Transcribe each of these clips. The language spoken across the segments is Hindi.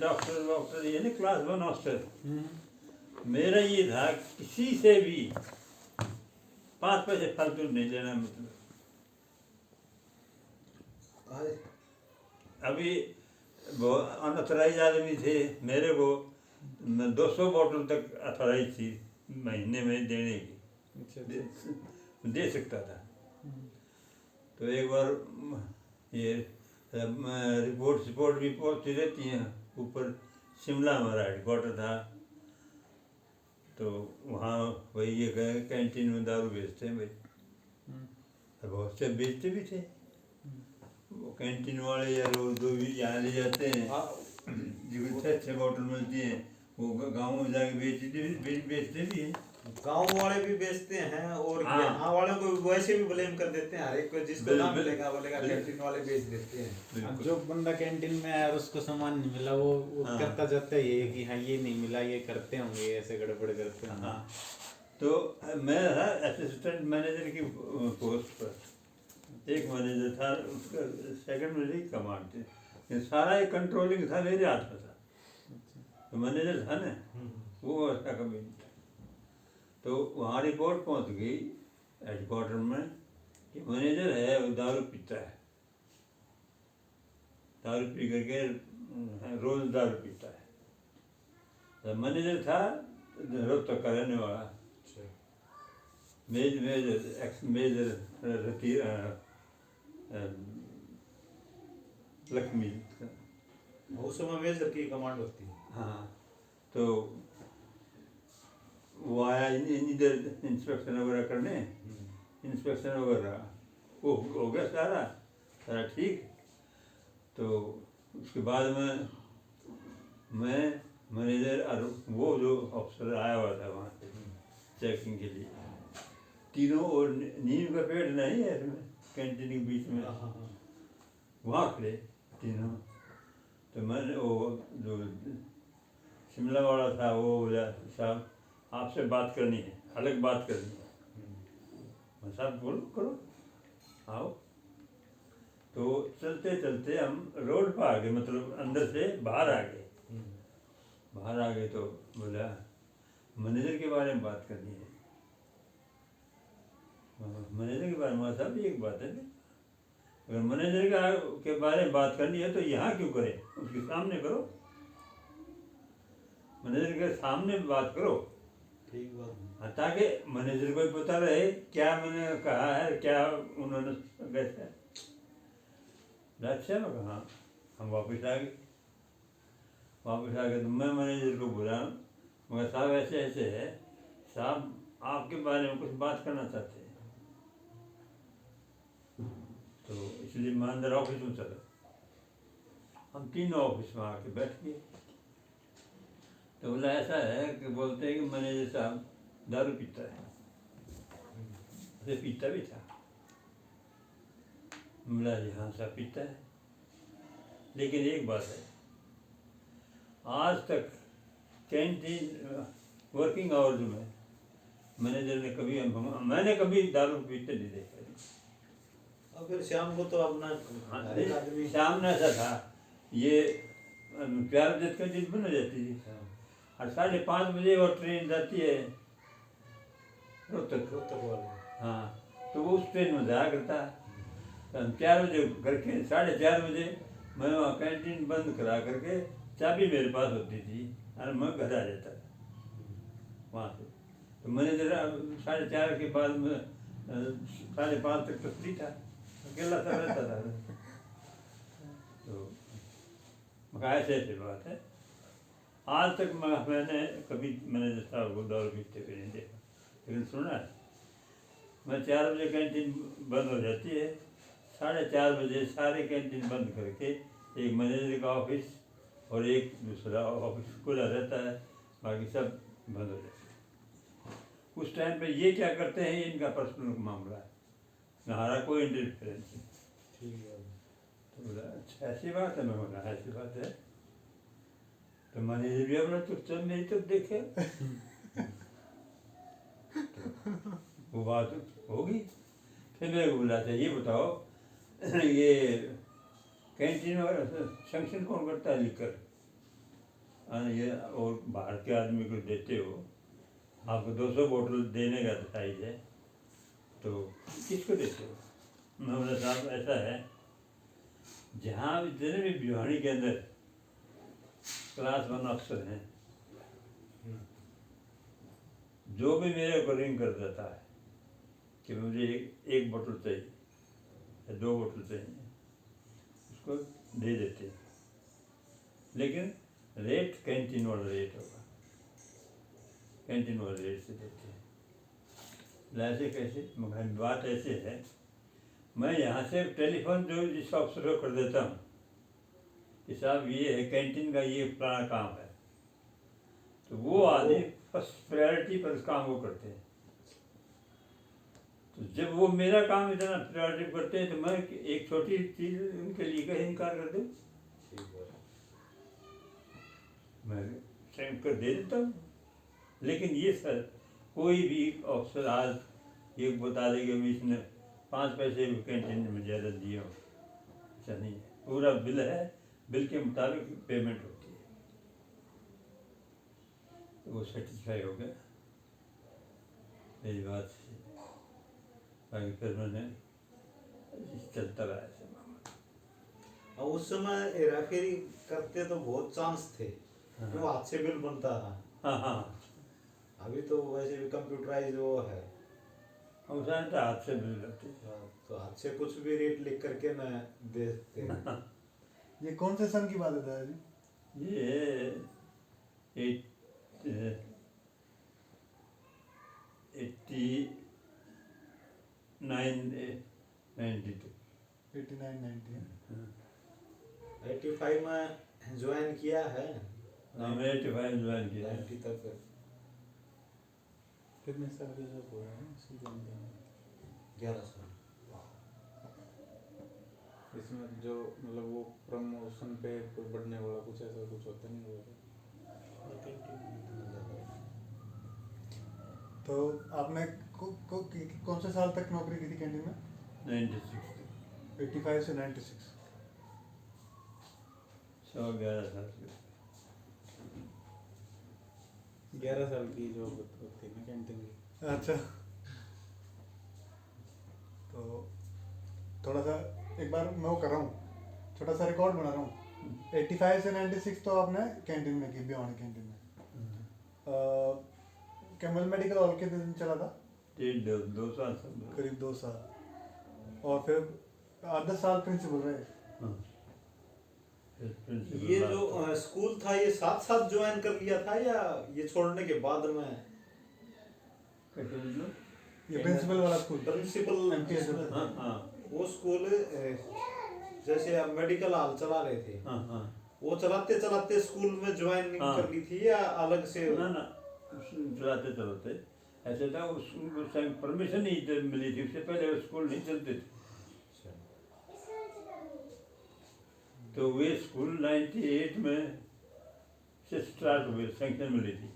डॉक्टर वॉक्टर ये नहीं क्लास 1 हॉस्टल, मेरा ये था किसी से भी 5 पैसे फालतू नहीं लेना। मतलब अभी वो अनऑथराइज आदमी थे, मेरे को 200 बोतल तक अथॉराइज थी महीने में देने की, दे सकता था। तो एक बार ये रिपोर्ट भी पहुँचती रहती हैं ऊपर। शिमला हमारा हेडक्वार्टर था, तो वहाँ वही ये कैंटीन में दारू बेचते हैं भाई। बहुत से बेचते भी थे वो कैंटीन वाले, या रोज दो भी यहाँ ले जाते हैं। जो अच्छे बोतल मिलती हैं वो गाँव में जाके बेचते भी हैं। गांव वाले भी बेचते हैं और यहाँ वाले को वैसे भी ब्लेम कर देते हैं। हर एक को जिसको ना मिलेगा बोलेगा कैंटीन वाले बेच देते हैं। जो बंदा कैंटीन में आया और उसको सामान नहीं मिला वो करता जाता है ये कि हाँ ये नहीं मिला, ये करते होंगे, ऐसे गड़बड़ करते होंगे। हाँ, तो मैं था असिस्टेंट मैनेजर की पोस्ट पर। एक मैनेजर था, उसका सेकंड मैनेजर कमांड थी, ये सारा एक कंट्रोलिंग था मेरे हाथ में था। तो मैनेजर था ना, वो ऐसा कभी नहीं था। तो वहाँ रिपोर्ट पहुँच गई हेडक्वार्टर में कि मैनेजर है वो दारू पीता है, दारू पी करके रोज दारू पीता है। तो मैनेजर था रोज तक का रहने वाला, मेजर लक्ष्मी। उस समय मेजर की कमांड होती है। हाँ, तो वो आया इधर इंस्पेक्शन वगैरह करने, इंस्पेक्शन वगैरह वो हो गया सारा ठीक। तो उसके बाद में मैं मैनेजर और वो जो अफसर आया हुआ था वहाँ से चेकिंग के लिए, तीनों, और नीम का पेड़ नहीं है इसमें कैंटीन के बीच में, वहाँ खड़े तीनों। तो मैंने वो जो शिमला वाला था वो बोला, साहब आपसे बात करनी है, अलग बात करनी है। मैं साहब बोलो करो, आओ। तो चलते चलते हम रोड पर आ गए, मतलब अंदर से बाहर आ गए। बाहर आ गए तो बोला मैनेजर के बारे में बात करनी है। मैनेजर के बारे में साहब एक बात है, अगर मैनेजर के बारे में बात करनी है तो यहाँ क्यों करें, उसके सामने करो, मैनेजर के सामने बात करो। ठीक बात, ताकि मैनेजर को पता रहे क्या मैंने कहा है, क्या उन्होंने कैसे। अच्छा मैं कहा, हम वापस आ गए। वापस आ गए तो मैं मैनेजर को बोला, मगर साहब ऐसे ऐसे है, साहब आपके बारे में कुछ बात करना चाहते हैं, तो इसलिए मैं अंदर ऑफिस में चला। हम तीनों ऑफिस में आके बैठ गए। तो बोला ऐसा है कि बोलते हैं कि मैनेजर साहब दारू पीता है, अरे पीता भी था। बोला जी हाँ साहब पीता है, लेकिन एक बात है, आज तक कैंटीन वर्किंग आवर्स में मैनेजर ने मैंने कभी दारू पीते नहीं देखा। और फिर शाम को तो अपना आदमी शाम में ऐसा था, ये 4 बजे कैंटीन बंद हो जाती थी और 5:30 बजे और ट्रेन जाती है रोहतक वाले। हाँ, तो वो उस ट्रेन में जाया करता। तो हम 4 बजे करके 4:30 बजे मैं वहाँ कैंटीन बंद करा करके, चाबी मेरे पास होती थी और मैं घर आ जाता था वहाँ से। तो मैनेजर 4:30 के बाद में 5:30 तक तो फ्री था, अकेला सा रहता था। तो ऐसे ऐसे बात है, आज तक मैंने कभी मैनेजर साहब को दारू पीते हुए नहीं देखा। लेकिन सुना है, मैं 4 बजे कैंटीन बंद हो जाती है, 4:30 बजे सारे कैंटीन बंद करके एक मैनेजर का ऑफिस और एक दूसरा ऑफिस खुला रहता है, बाकी सब बंद हो जाता है। उस टाइम पे ये क्या करते हैं इनका पर्सनल मामला है, हमारा कोई इंटरफेरेंस नहीं। ठीक है। तो बोला अच्छा ऐसी बात है, मैं बोला ऐसी बात है। तो मैनेजर भी अपना चुपचाप मेरी तरफ देखे। तो वो बात होगी, फिर मेरे को बोला था ये बताओ ये कैंटीन और सैंक्शन कौन करता है लिखकर। ये और बाहर के आदमी को देते हो, आपको 200 बोतल देने का साइज है, तो किसको देते हो? मैं बोला साहब ऐसा है, जहाँ भी जितने भी भिवानी के अंदर क्लास 1 अफसर हैं, जो भी मेरे को रिंग कर देता है कि मुझे एक बोतल चाहिए या 2 बोतल चाहिए, उसको दे देते हैं, लेकिन रेट कैंटीन वाला रेट होगा, कैंटीन वाले रेट से देते हैं। ऐसे कैसे? मगर बात ऐसे है, मैं यहाँ से टेलीफोन जो जिस अफसर को कर देता हूँ कि साहब ये है कैंटीन का ये पुराना काम है, तो वो आदमी फर्स्ट प्रायोरिटी पर उस काम को करते हैं। तो जब वो मेरा काम इतना प्रायोरिटी करते हैं, तो मैं एक छोटी चीज़ उनके लिए कहीं इनकार कर दूँ? मैं सेंड कर दे देता हूँ। लेकिन ये सर कोई भी अफसर आज ये बता देगा मैं इसने 5 पैसे कैंटीन में ज़्यादा दिए हो, ऐसा नहीं है। पूरा बिल है, बिल के मुताबिक पेमेंट होती है, तो वो सेटिस्फाई हो गया मेरी बात से। बाकी फिर मैंने चलता रहा ऐसे मामला। और उस समय हेराफेरी करते तो बहुत चांस थे, वो हाथ से बिल बनता रहा। हाँ हाँ, अभी तो वैसे भी कंप्यूटराइज वो है, उस टाइम तो हाथ से बिल करते थे। तो हाथ से कुछ भी रेट लिख करके न दे देते हैं। ये कौन से सन की बात है दादाजी? ये 89-92। 89-90 85 में ज्वाइन किया है, मैंने 85 ज्वाइन किया है। 90 तक। कितने साल के जब हुआ है इसकी जानकारी में? 11 साल। इसमें जो मतलब वो प्रमोशन पे कोई बढ़ने वाला कुछ ऐसा कुछ होता नहीं हुआ? तो आपने कौन से साल तक नौकरी की थी कैंटीन में? 96। 85 से 96। 11 साल के। 11 साल की जॉब होती है ना कैंटीन की। अच्छा, तो थोड़ा सा एक बार मैं वो कर रहा हूँ, छोटा सा रिकॉर्ड बना रहा हूँ। 85 से 96 तो आपने कैंटीन में की, भिवानी कैंटीन में। कैमल मेडिकल हॉल के दिन चला था? 2 साल समझो। करीब 2 साल। और फिर 8-10 साल प्रिंसिपल रहे। हाँ। फिर प्रिंसिपल ये बात जो स्कूल था ये साथ साथ ज्वाइन कर लिया था या ये छोड़ने के बाद में? कैसे मतलब? ये प्रिंसिपल वाला स्कूल, प्रिंसिपल MTS हाँ हाँ वो स्कूल जैसे आप मेडिकल हॉल चला रहे थे, हाँ हाँ। वो चलाते चलाते स्कूल में ज्वाइनिंग हाँ। कर ली थी या अलग से? ना चलाते चलाते ऐसे था, उस टाइम परमिशन नहीं मिली थी, उससे पहले वो स्कूल नहीं चलते थे। तो वे स्कूल 98 में से स्टार्ट हुए, सैंक्शन मिली थी।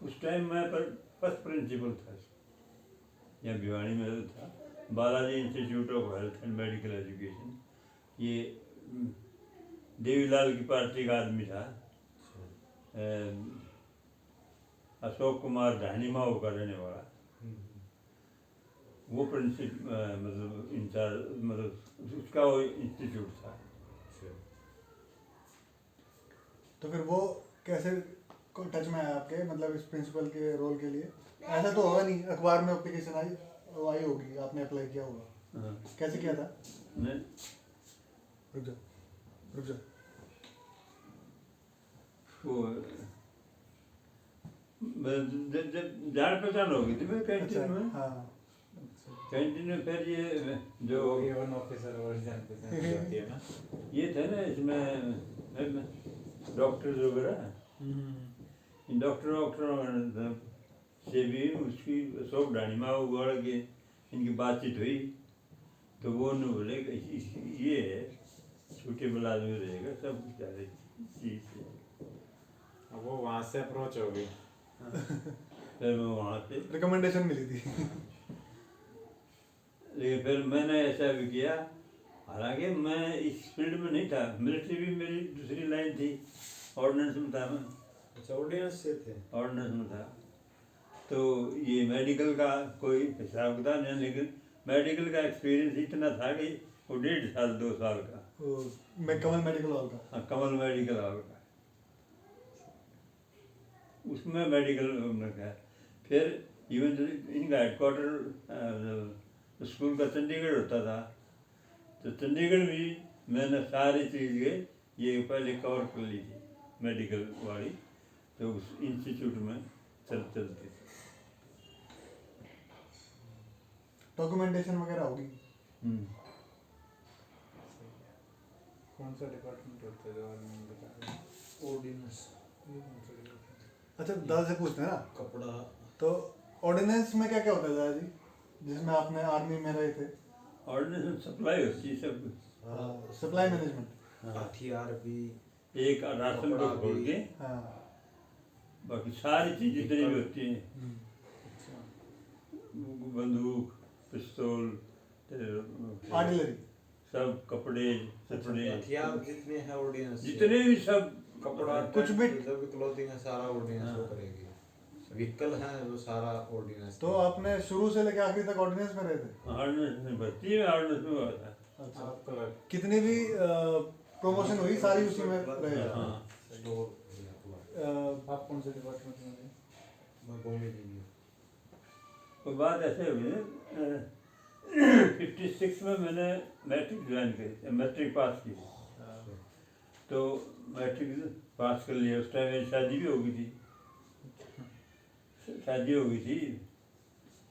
उस टाइम मैं फर्स्ट प्रिंसिपल था यहाँ भिवानी में था, Balaji institute of health and medical education. ये देवीलाल की पार्टी का आदमी था, अशोक कुमार ढानीमा का रहने वाला, वो मतलब इंचार्ज, मतलब उसका वो इंस्टीट्यूट था। तो फिर वो कैसे टच में आया आपके, मतलब इस प्रिंसिपल के रोल के लिए? ऐसा तो होगा नहीं, अखबार में एप्लीकेशन आई होगी, आपने अप्लाई किया होगा। हाँ। कैसे किया था? मैं रुक जा। वो जब जान पहचान हो गई थी मैं कैंटीन में। हाँ। कैंटीन में फिर ये जो A1 ऑफिसर और जान पहचान होती है ना, ये थे ना, इसमें डॉक्टर वगैरह, इन डॉक्टरों से भी उसकी अशोक ढानीमा उगड़ के इनकी बातचीत हुई, तो वो ने बोले कि ये है सूटेबल आदमी रहेगा, सब कुछ सारी चीज़ से। अब वो वहाँ से अप्रोच हो गई। फिर मैं वहाँ से, रिकमेंडेशन मिली थी। लेकिन फिर मैंने ऐसा भी किया, हालांकि मैं इस फील्ड में नहीं था, मिलिट्री भी मेरी दूसरी लाइन थी ऑर्डिनेंस में था मैं, अच्छा ऑर्डिनेंस से थे। ऑर्डिनेंस में था। तो ये मेडिकल का कोई हिसाब किताब नहीं, लेकिन मेडिकल का एक्सपीरियंस इतना था कि वो 1.5 साल 2 साल का। मैं कमल मेडिकल हॉल का। हाँ, कमल मेडिकल हॉल का, उसमें मेडिकल में गया। फिर इवन इनका हेडक्वार्टर स्कूल का चंडीगढ़ होता था, तो चंडीगढ़ भी मैंने सारी चीज़ें ये पहले कवर कर ली थी मेडिकल वाली, तो उस इंस्टीट्यूट में चलती थी। डॉक्यूमेंटेशन वगैरह होगी। कौन सा डिपार्टमेंट होता है जो आर्मी में बता रहे हैं? ऑर्डिनेंस ये कौन सा डिपार्टमेंट? अच्छा दादा से पूछते हैं ना, कपड़ा। तो ऑर्डिनेंस में क्या क्या होता है दादा जी, जिसमें आपने आर्मी में रहे थे? ऑर्डिनेंस सप्लाई होती है सब कुछ। Supply management. हथियार भी। एक राशन को छोड़ के हाँ। बाकी सारी चीज़ जितनी भी होती हैं, बंदूक, पिस्तौल, आर्टिलरी। सब कपड़े सपड़े, हथियार जितने हैं ऑर्डिनेंस। जितने भी सब कपड़ा कुछ भी जो भी क्लोथिंग है सारा ऑर्डिनेंस वो करेगी। व्हीकल है वो सारा ऑर्डिनेंस। तो आपने शुरू से लेकर आखिरी तक ऑर्डिनेंस में रहे थे? ऑर्डिनेंस में भर्ती में ऑर्डिनेंस में हुआ था। अच्छा। आपका कितनी भी प्रमोशन हुई सारी उसी में रहे? हाँ। आप कौन से डिपार्टमेंट में हैं? मैं घूमी जी। तो बात ऐसे हुई है, 56 में मैंने मैट्रिक ज्वाइन करी, मैट्रिक पास की। तो मैट्रिक पास कर लिया, उस टाइम मेरी शादी भी हो गई थी, शादी हो गई थी।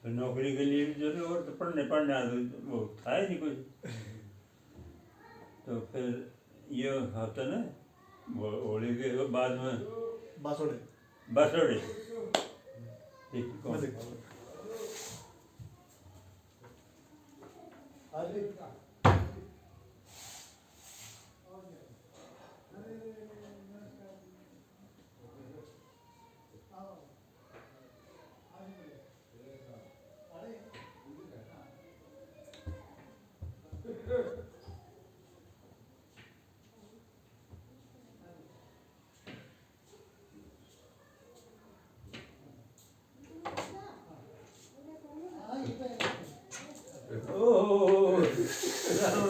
तो नौकरी के लिए भी जरूर, और तो पढ़ने वो था ही नहीं कुछ। तो फिर ये होता ना, वो होली के बाद में बासोड़े। बसोड़े मैं देखता हूँ।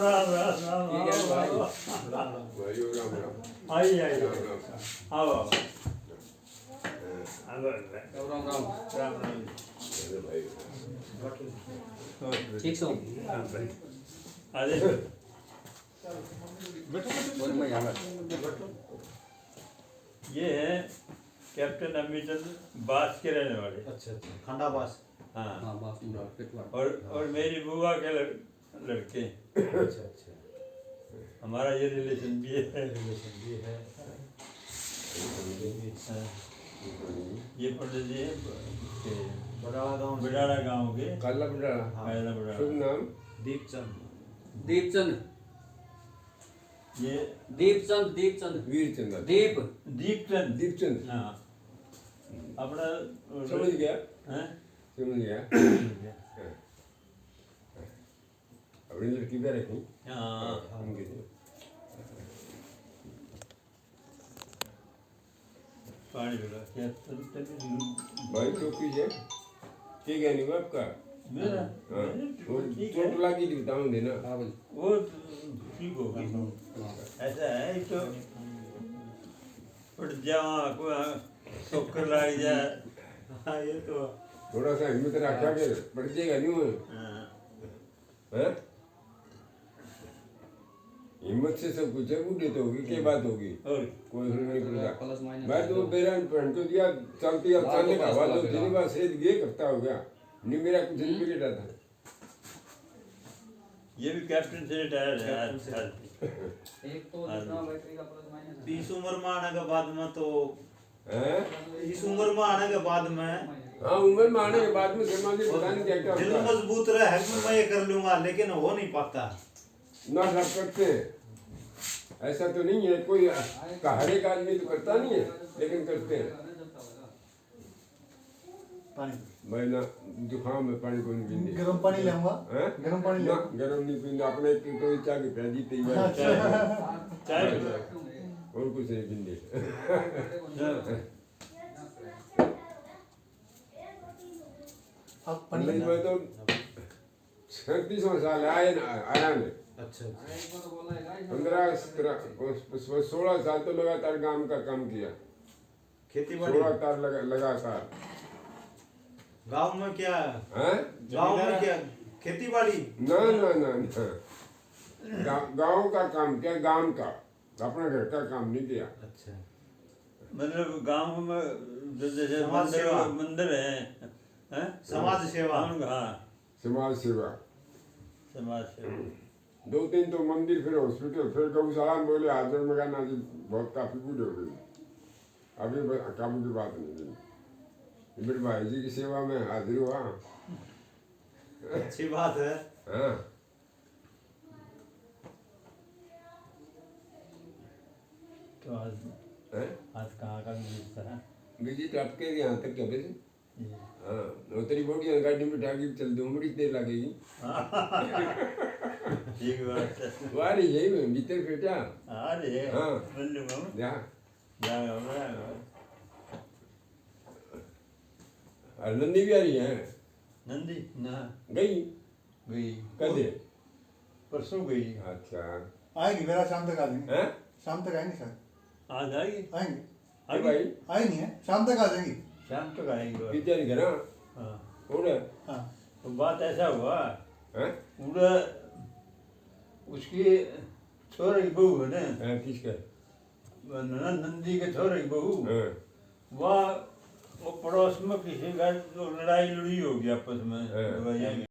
राम राम राम राम। आई आई आओ आओ। राम राम राम राम। ठीक सो अरे बोल मैं यहाँ बैठ। ये है कैप्टन अमितचंद बास के रहने वाले। अच्छा अच्छा खंडाबास। हाँ, हाँ बास मुरा पेटवार। और मेरी बुआ के लड़के। अच्छा अच्छा हमारा ये रिलेशन भी है। रिलेशन भी है। हाँ। ये पंडित जी हैं बड़ाला गांव। बिडाड़ा गांव के। काला बड़ा काला बिडाड़ा। शुभ नाम दीपचंद। दीपचंद ये दीपचंद दीपचंद वीरचंद दीप दीपचंद। दीपचंद हाँ, अपना समझ गया हैं? समझ गया अपनी लड़की भी रखी हाँ, उनके लिए पानी बिड़ा क्या भाई चौकी है ठीक है नहीं आपका मेरा हाँ वो ठीक है, चोट लगी थी बताऊँ देना हाँ भाई वो ठीक होगी। ऐसा है तो उठ जाओ को ठोकर लग जाए। हाँ, ये तो थोड़ा सा हिम्मत रखा के पड़ जाएगा नहीं वो हाँ। हैं? हिम्मत से सब कुछ है बूढ़े तो होगी क्या बात होगी और कोई फर्क नहीं पड़ता प्लस माइनस मैं तो मेरा पहन तो दिया चलती अब चलने का हवा तो तेरी बात से ये करता हो गया नहीं मेरा कुछ नहीं बिगड़ा था ये भी कैप्टन से रिटायर्ड है आज साल। एक तो जितना बैटरी का प्लस माइनस है। इस उम्र में आने के बाद में तो हैं? इस उम्र में आने के बाद में हाँ उम्र में आने के बाद में समाधि पता नहीं क्या क्या दिल होता है मजबूत रहे मैं ये कर लूंगा लेकिन हो नहीं पाता। ना सब करते हैं ऐसा तो नहीं है कोई हर एक आदमी तो करता नहीं है लेकिन करते हैं पानी मैं ना जुकाम में पानी को नहीं पीने गर्म पानी ले आऊंगा। हैं? गर्म पानी ले ना आऊंगा। गरम नहीं पीना अपने की तो चाय की प्याजी तैयार चाय पिलाओ। और कुछ नहीं भिंडी अब पंडित पनीर में तो 37 साल आए ना आया ने अच्छा एक बार बोला है गाइस 16 साल तो लगातार काम का काम किया खेती बाड़ी 16 साल लगातार गांव में क्या हैं गांव में क्या खेती बाड़ी ना ना ना ना गांव का काम किया गांव का अपने घर का काम नहीं किया अच्छा मतलब गांव में जैसे समाज सेवा। मंदिर है हैं? समाज सेवा। हाँ समाज सेवा समाज सेवा 2-3 तो मंदिर फिर हॉस्पिटल फिर गौशाला में बोले हाजिर में कहना जी बहुत काफी बूढ़े हो गई अभी काम की बात नहीं है मेरे भाई जी की सेवा में हाजिर हुआ अच्छी बात है हाँ तो आज हैं? कहाँ का विजिट था विजिट आपके यहाँ तक क्या वैसे ये। हाँ उतनी बोड़ी गाड़ी में बिठा के चल दो बड़ी देर लगेगी ठीक बात है वारी यही में भीतर बेटा अरे हाँ। बल्लू मामा जा जाएगा और नंदी भी आ रही है नंदी ना गई गई कदे परसों गई अच्छा आएगी मेरा शाम तक आ जाएंगे हैं शाम तक आएंगे सर आज आएगी आएंगे अरे भाई आई नहीं है शाम तक आ जाएंगी शाम तक आएगी और। कितने घर हाँ उड़े हाँ तो बात ऐसा हुआ हैं उड़ा उसकी छोरे की बहू है ना हैं किसका नंदी के छोरे की बहू हैं वह वो पड़ोस में किसी का तो लड़ाई लड़ी होगी आपस में हाँ। लड़ाई